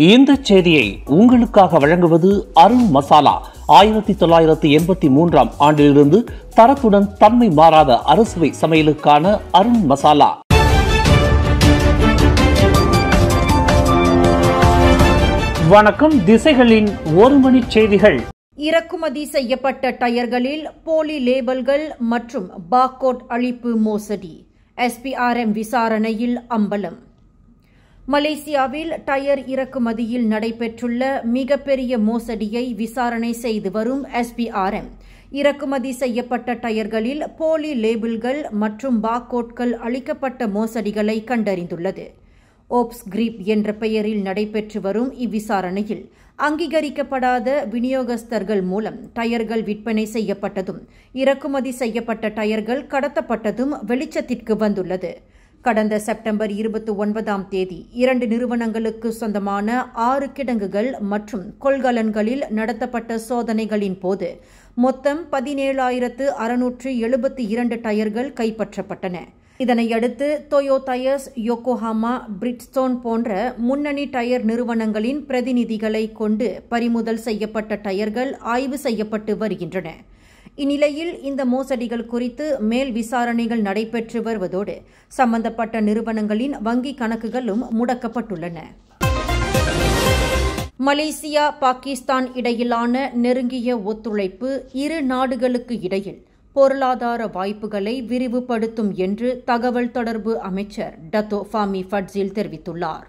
இந்த செய்தியை உங்களுக்காக வழங்குவது அருண் மசாலா. 1983 ஆண்டிலிருந்து தரத்துடன் தன்மை மாறாத அறுசுவை சமையலுக்கான அருண் மசாலா. வணக்கம். திசைகளின் ஒரு மணி செய்திகள். இறக்குமதி செய்யப்பட்ட டயர்களில் போலி லேபிள்கள் மற்றும் பார்கோட் அழிப்பு மோசடி. SPRM விசாரணையில் அம்பலம். மலேசியாவில் டயர் இறக்குமதியில் நடைபெற்றுள்ள மிகப்பெரிய மோசடியை விசாரணை செய்து வரும் SPRM இறக்குமதி செய்யப்பட்ட டயர்களில் போலி லேபிள்கள் மற்றும் பார்கோட்கள் அளிக்கப்பட்ட மோசடிகளை கண்டறிந்துள்ளது. ஓப்ஸ் கிரிப் என்ற பெயரில் நடைபெற்று வரும் இவ்விசாரணையில் அங்கீகரிக்கப்படாத விநியோகஸ்தர்கள் மூலம் டயர்கள் விற்பனை செய்யப்பட்டதும் இறக்குமதி செய்யப்பட்ட டயர்கள் கடத்தப்பட்டதும் வெளிச்சத்திற்கு வந்துள்ளது. கடந்த செப்டம்பர் 29ஆம் தேதி 2 நிறுவனங்களுக்கு சொந்தமான 6 கிடங்குகள் மற்றும் கொள்கலன்களில் நடத்தப்பட்ட சோதனைகளின் போது மொத்தம் 17,672 டயர்கள் கைப்பற்றப்பட்டன. இதனையடுத்து டோயோ டயர்ஸ், யோகோஹாமா, பிரிட்ஸ்டோன் போன்ற முன்னணி டயர் நிறுவனங்களின் பிரதிநிதிகளை கொண்டு பறிமுதல் செய்யப்பட்ட டயர்கள் ஆய்வு செய்யப்பட்டு வருகின்றன. இந்நிலையில் இந்த மோசடிகள் குறித்து மேல் விசாரணைகள் நடைபெற்று வருவதோடு சம்பந்தப்பட்ட நிறுவனங்களின் வங்கிக் கணக்குகளும் முடக்கப்பட்டுள்ளன. மலேசியா, பாகிஸ்தான் இடையிலான நெருங்கிய ஒத்துழைப்பு இரு நாடுகளுக்கு இடையில் பொருளாதார வாய்ப்புகளை விரிவுபடுத்தும் என்று தகவல் தொடர்பு அமைச்சர் டத்தோ ஃபாமி ஃபட்சில் தெரிவித்துள்ளார்.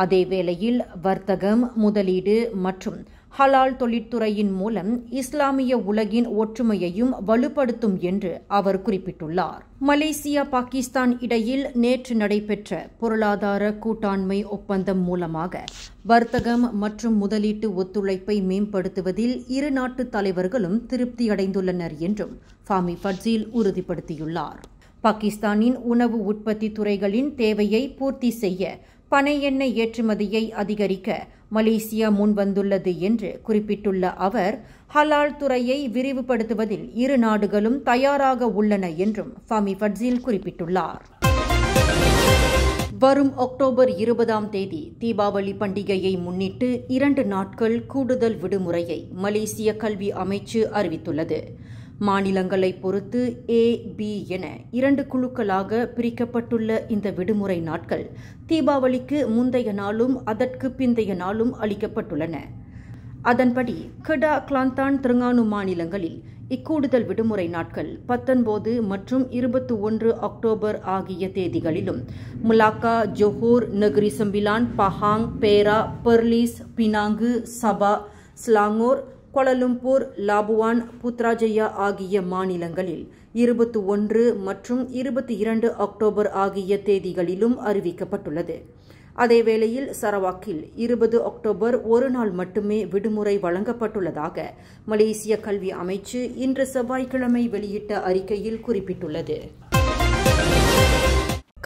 அதேவேளையில் வர்த்தகம், முதலீடு மற்றும் ஹலால் தொழிற்துறையின் மூலம் இஸ்லாமிய உலகின் ஒற்றுமையையும் வலுப்படுத்தும் என்று அவர் குறிப்பிட்டுள்ளார். மலேசியா, பாகிஸ்தான் இடையில் நேற்று நடைபெற்ற பொருளாதார கூட்டாண்மை ஒப்பந்தம் மூலமாக வர்த்தகம் மற்றும் முதலீட்டு ஒத்துழைப்பை மேம்படுத்துவதில் இரு நாட்டு தலைவர்களும் திருப்தியடைந்துள்ளனர் என்றும் ஃபாமி ஃபட்சில் உறுதிப்படுத்தியுள்ளார். பாகிஸ்தானின் உணவு உற்பத்தி துறைகளின் தேவையை பூர்த்தி செய்ய பனை எண்ணெய் ஏற்றுமதியை அதிகரிக்க மலேசியா முன்வந்துள்ளது என்று குறிப்பிட்டுள்ள அவர், ஹலால் துறையை விரிவுபடுத்துவதில் இரு நாடுகளும் தயாராக உள்ளன என்றும் ஃபாமி ஃபட்சில் குறிப்பிட்டுள்ளார். வரும் அக்டோபர் 20ஆம் தேதி தீபாவளி பண்டிகையை முன்னிட்டு 2 நாட்கள் கூடுதல் விடுமுறையை மலேசிய கல்வி அமைச்சு அறிவித்துள்ளது. மாநிலங்களை பொறுத்து A, B என 2 குழுக்களாக பிரிக்கப்பட்டுள்ள இந்த விடுமுறை நாட்கள் தீபாவளிக்கு முந்தைய நாளும் அதற்கு பிந்தைய நாளும் அளிக்கப்பட்டுள்ளன. அதன்படி கெடா, கிளாந்தான், தெரங்கானு மாநிலங்களில் இக்கூடுதல் விடுமுறை நாட்கள் 19 மற்றும் 21 அக்டோபர் ஆகிய தேதிகளிலும், Malacca, Johor, Negeri Sembilan, Pahang, Perak, Perlis, Penang, Sabah, Selangor, Kuala Lumpur, Labuan, Putrajaya ஆகிய மாநிலங்களில் 21 மற்றும் 22 அக்டோபர் ஆகிய தேதிகளிலும் அறிவிக்கப்பட்டுள்ளது. அதேவேளையில் சரவாக்கில் 20 அக்டோபர் ஒரு நாள் மட்டுமே விடுமுறை வழங்கப்பட்டுள்ளதாக மலேசிய கல்வி அமைச்சு இன்று செவ்வாய்க்கிழமை வெளியிட்ட அறிக்கையில் குறிப்பிட்டுள்ளது.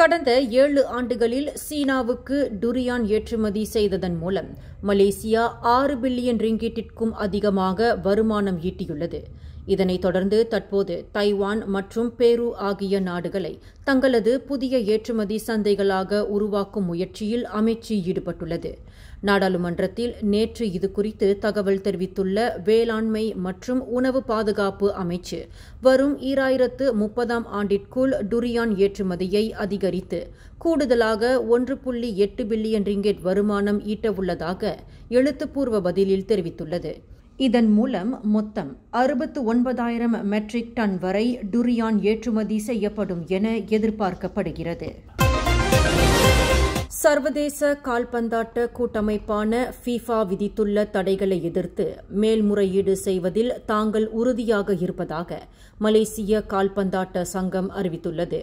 கடந்த 7 ஆண்டுகளில் சீனாவுக்கு டுரியான் ஏற்றுமதி செய்ததன் மூலம் மலேசியா 6 பில்லியன் ரிங்கிட்டிற்கும் அதிகமாக வருமானம் ஈட்டியுள்ளது. இதனைத் தொடர்ந்து தற்போது தைவான் மற்றும் பெரு ஆகிய நாடுகளை தங்களது புதிய ஏற்றுமதி சந்தைகளாக உருவாக்கும் முயற்சியில் அமைச்சு ஈடுபட்டுள்ளது. நாடாளுமன்றத்தில் நேற்று இதுகுறித்து தகவல் தெரிவித்துள்ள வேளாண்மை மற்றும் உணவு பாதுகாப்பு அமைச்சு, வரும் 2030ஆம் ஆண்டிற்குள் டுரியான் ஏற்றுமதியை அதிகரித்து கூடுதலாக 1.8 பில்லியன் ரிங்கெட் வருமானம் ஈட்டவுள்ளதாக எழுத்துப்பூர்வ பதிலில் தெரிவித்துள்ளது. இதன் மூலம் மொத்தம் 69,000 மெட்ரிக் டன் வரை டுரியான் ஏற்றுமதி செய்யப்படும் என எதிர்பார்க்கப்படுகிறது. சர்வதேச கால்பந்தாட்ட கூட்டமைப்பான FIFA விதித்துள்ள தடைகளை எதிர்த்து மேல்முறையீடு செய்வதில் தாங்கள் உறுதியாக இருப்பதாக மலேசிய கால்பந்தாட்ட சங்கம் அறிவித்துள்ளது.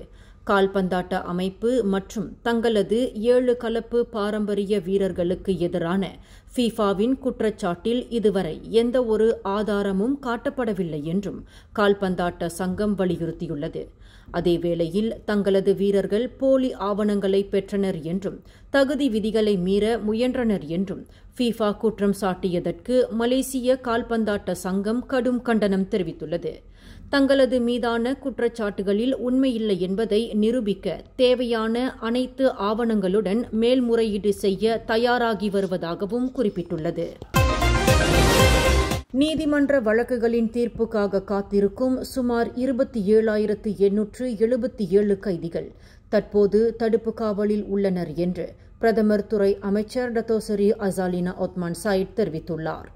கால்பந்தாட்ட அமைப்பு மற்றும் தங்களது 7 கலப்பு பாரம்பரிய வீரர்களுக்கு எதிரான FIFAவின் குற்றச்சாட்டில் இதுவரை எந்த ஒரு ஆதாரமும் காட்டப்படவில்லை என்றும் கால்பந்தாட்ட சங்கம் வலியுறுத்தியுள்ளது. அதேவேளையில் தங்களது வீரர்கள் போலி ஆவணங்களை பெற்றனர் என்றும் தகுதி விதிகளை மீற முயன்றனர் என்றும் FIFA குற்றம் சாட்டியதற்கு மலேசிய கால்பந்தாட்ட சங்கம் கடும் கண்டனம் தெரிவித்துள்ளது. தங்களது மீதான குற்றச்சாட்டுகளில் உண்மையில்லை என்பதை நிரூபிக்க தேவையான அனைத்து ஆவணங்களுடன் மேல்முறையீடு செய்ய தயாராகி வருவதாகவும் குறிப்பிட்டுள்ளது. நீதிமன்ற வழக்குகளின் தீர்ப்புக்காக காத்திருக்கும் சுமார் 27,877 கைதிகள் தற்போது தடுப்பு காவலில் உள்ளனர் என்று பிரதமர் துறை அமைச்சர் டத்தோசரி அசாலினா ஒத்மான் சாயிட் தெரிவித்துள்ளார்.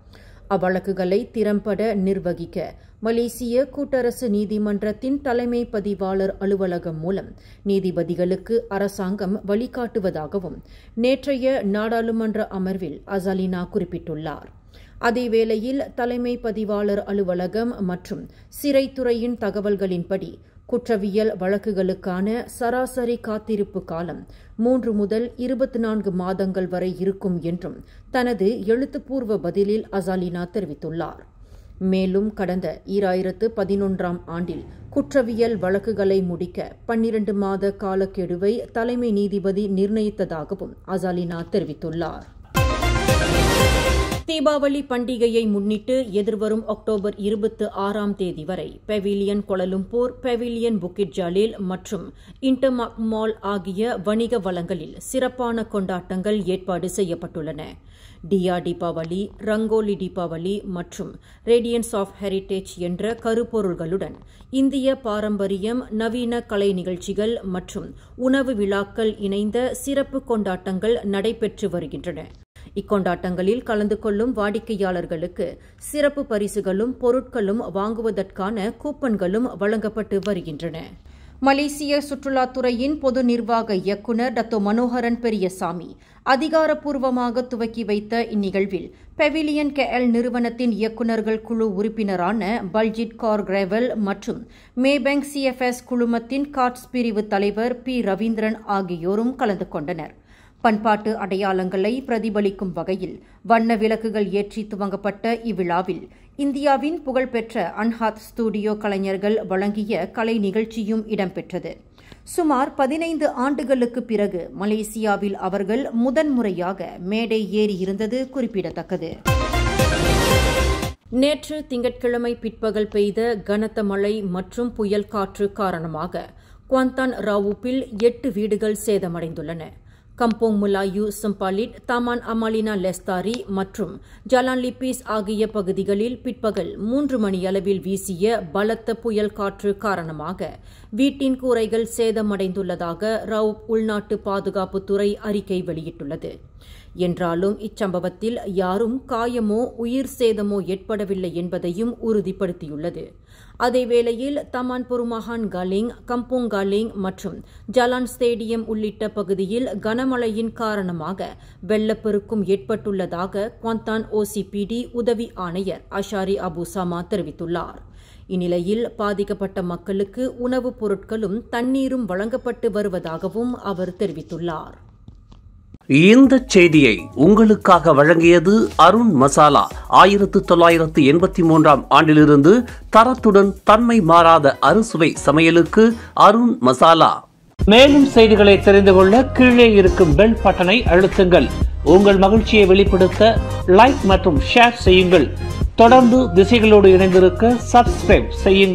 அவ்வழக்குகளை திறம்பட நிர்வகிக்க மலேசிய கூட்டரசு நீதிமன்றத்தின் தலைமை பதிவாளர் அலுவலகம் மூலம் நீதிபதிகளுக்கு அரசாங்கம் வழிகாட்டுவதாகவும் நேற்றைய நாடாளுமன்ற அமர்வில் அசாலினா குறிப்பிட்டுள்ளார். அதேவேளையில் தலைமை பதிவாளர் அலுவலகம் மற்றும் சிறைத்துறையின் தகவல்களின்படி குற்றவியல் வழக்குகளுக்கான சராசரி காத்திருப்பு காலம் 3 முதல் 24 மாதங்கள் வரை இருக்கும் என்றும் தனது எழுத்துப்பூர்வ பதிலில் அசாலினா தெரிவித்துள்ளார். மேலும் கடந்த 2011ஆம் ஆண்டில் குற்றவியல் வழக்குகளை முடிக்க 12 மாத காலக்கெடுவை தலைமை நீதிபதி நிர்ணயித்ததாகவும் அசாலினா தெரிவித்துள்ளார். தீபாவளி பண்டிகையை முன்னிட்டு எதிர்வரும் அக்டோபர் 26ஆம் தேதி வரை பெவிலியன் கோலாலம்பூர், பெவிலியன் புக்கிட் ஜலீல் மற்றும் இன்டர்மார்க் மால் ஆகிய வணிக வளங்களில் சிறப்பான கொண்டாட்டங்கள் ஏற்பாடு செய்யப்பட்டுள்ளன. டியா தீபாவளி, ரங்கோலி தீபாவளி மற்றும் ரேடியன்ஸ் ஆஃப் ஹெரிடேஜ் என்ற கருப்பொருள்களுடன் இந்திய பாரம்பரியம், நவீன கலை நிகழ்ச்சிகள் மற்றும் உணவு விழாக்கள் இணைந்த சிறப்பு கொண்டாட்டங்கள் நடைபெற்று வருகின்றன. இக்கொண்டாட்டங்களில் கலந்து கொள்ளும் வாடிக்கையாளர்களுக்கு சிறப்பு பரிசுகளும் பொருட்களும் வாங்குவதற்கான கூப்பன்களும் வழங்கப்பட்டு வருகின்றன. மலேசிய சுற்றுலாத்துறையின் பொது நிர்வாக இயக்குநர் டத்தோ மனோகரன் பெரியசாமி அதிகாரப்பூர்வமாக துவக்கி வைத்த இந்நிகழ்வில் பெவிலியன் KL நிறுவனத்தின் இயக்குநர்கள் குழு உறுப்பினரான பல்ஜித் கௌர் கிரேவல் மற்றும் மேபேங்க் CFS குழுமத்தின் காட்ஸ் பிரிவு தலைவர் P. ரவீந்திரன் ஆகியோரும் கலந்து கொண்டனர். பண்பாட்டு அடையாளங்களை பிரதிபலிக்கும் வகையில் வண்ண விளக்குகள் ஏற்றி துவங்கப்பட்ட இவ்விழாவில் இந்தியாவின் புகழ்பெற்ற அன்ஹாத் ஸ்டுடியோ கலைஞர்கள் வழங்கிய கலை நிகழ்ச்சியும் இடம்பெற்றது. சுமார் 15 ஆண்டுகளுக்கு பிறகு மலேசியாவில் அவர்கள் முதன்முறையாக மேடை ஏறியிருந்தது குறிப்பிடத்தக்கது. நேற்று திங்கட்கிழமை பிற்பகல் பெய்த கனத்த மழை மற்றும் புயல் காற்று காரணமாக குவாந்தான் ராவுப்பில் 8 வீடுகள் சேதமடைந்துள்ளன. கம்போங் முலாயு, சம்பாலிட், தாமான் அமாலினா லெஸ்தாரி மற்றும் ஜலான் லிப்பீஸ் ஆகிய பகுதிகளில் பிற்பகல் 3 மணியளவில் வீசிய பலத்த புயல் காற்று காரணமாக வீட்டின் கூரைகள் சேதமடைந்துள்ளதாக ரவுப் உள்நாட்டு பாதுகாப்புத்துறை அறிக்கை வெளியிட்டுள்ளது. என்றாலும் இச்சம்பவத்தில் யாரும் காயமோ உயிர் சேதமோ ஏற்படவில்லை என்பதையும் உறுதிப்படுத்தியுள்ளது. அதேவேளையில் தமான் பொருமாகான் காலிங், கம்போங் காலிங் மற்றும் ஜலான் ஸ்டேடியம் உள்ளிட்ட பகுதியில் கனமழையின் காரணமாக வெள்ளப்பெருக்கும் ஏற்பட்டுள்ளதாக குவாந்தான் OCPD உதவி ஆணையர் அஷாரி அபு சமா தெரிவித்துள்ளார். இந்நிலையில் பாதிக்கப்பட்ட மக்களுக்கு உணவுப் பொருட்களும் தண்ணீரும் வழங்கப்பட்டு வருவதாகவும் அவர் தெரிவித்துள்ளார். இந்த செய்தியை உங்களுக்காக வழங்கியது அருண் மசாலா. 1983ஆம் ஆண்டிலிருந்து தரத்துடன் தன்மை மாறாத அறுசுவை சமையலுக்கு அருண் மசாலா. மேலும் செய்திகளை தெரிந்து கொள்ள கீழே இருக்கும் பெல் பட்டனை அழுத்துங்கள். உங்கள் மகிழ்ச்சியை வெளிப்படுத்த லைக் மற்றும் ஷேர் செய்யுங்கள். தொடர்ந்து திசைகளோடு இணைந்திருக்க சப்ஸ்கிரைப் செய்யுங்கள்.